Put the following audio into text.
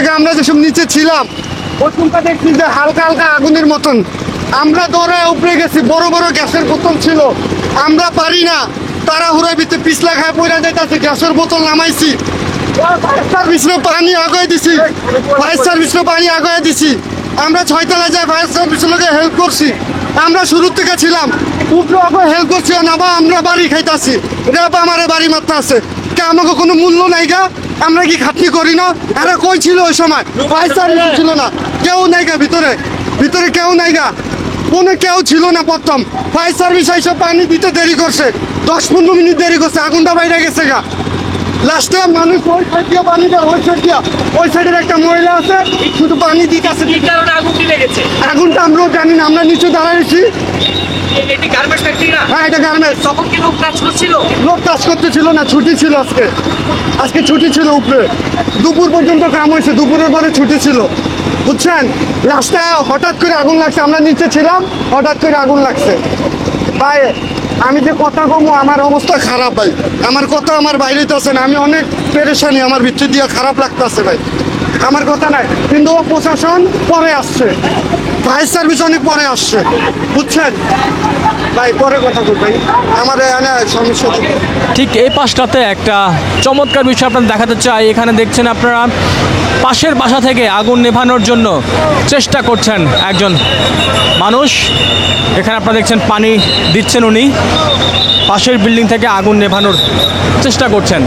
থেকে আমরা যেসব নিচে ছিলাম ওইখানটা দেখছি যে হালকা হালকা আগুনের মতন। আমরা দৌড়ায় উপরে গেছি, বড় বড় গ্যাসের বোতল ছিল। আমরা পারি না, তাড়াহুড়ার ভিতরে পিছলা খায় পড়ে যাইতেছে, গ্যাসের বোতল নামাইছি, ফায়ার সার্ভিসের পানি আগায় দিছি, ফায়ার সার্ভিসের পানি আগায় দিছি। আমরা 6 তলায় যাই ফায়ার সার্ভিসের লোকে হেল্প করছি। আমরা শুরুর থেকে ছিলাম, উপরে আগে হেল্প করছি না বা আমরা বাড়ি খাইতেছি, এটা আমার বাড়ি মাত্র আছে। কে আমাকে কোনো মূল্য নাই গা? আমরা কি খাটনি করি না? এরা কই ছিল ওই সময়? ফায়ার সার্ভিস ছিল না, কেউ নাই গা ভিতরে, ভিতরে কেউ নাই গা, কোনো কেউ ছিল না। প্রথম ফায়ার সার্ভিস এইসব পানি দিতে দেরি করছে, 10-15 মিনিট দেরি করছে, আগুনটা বাইরে গেছে গা। লাস্টে মানুষ ওই সাইড দিয়ে পানি দেয়, ওই সাইড দিয়ে, ওই সাইডের একটা মহিলা আছে শুধু পানি দিতেছে। কি কারণে আগুনটি লেগেছে? আগুনটা আমরাও জানি না, আমরা নিচে দাঁড়াইছি। এটি গার্মেন্টস ফ্যাক্টরি না? হ্যাঁ, এটা গার্মেন্টস। তখন কি লোক কাজ করছিল? লোক কাজ করতেছিল না, ছুটি ছিল আজকে, আজকে ছুটি ছিল উপরে। দুপুর পর্যন্ত কাম হয়েছে, দুপুরের পরে ছুটি ছিল, বুঝছেন। রাস্তায় হঠাৎ করে আগুন লাগছে, আমরা নিচে ছিলাম, হঠাৎ করে আগুন লাগছে। ভাই আমি যে কথা কমো, আমার অবস্থা খারাপ ভাই, আমার কথা আমার বাইরে তো আছে না, আমি অনেক পেরেশানি, আমার ভিতর দিয়ে খারাপ লাগতেছে ভাই, আমার কথা নাই। কিন্তু প্রশাসন পরে আসছে, ফায়ার সার্ভিস অনেক পরে আসছে, বুঝছেন ভাই। পরে কথা বল ভাই, আমার এখানে সমস্যা ছিল। ঠিক এই পাশটাতে একটা চমৎকার বিষয় আপনাদের দেখাতে চাই। এখানে দেখছেন আপনারা পাশের বাসা থেকে আগুন নেভানোর জন্য চেষ্টা করছেন একজন মানুষ। এখানে আপনারা দেখছেন পানি দিচ্ছেন উনি, পাশের বিল্ডিং থেকে আগুন নেভানোর চেষ্টা করছেন।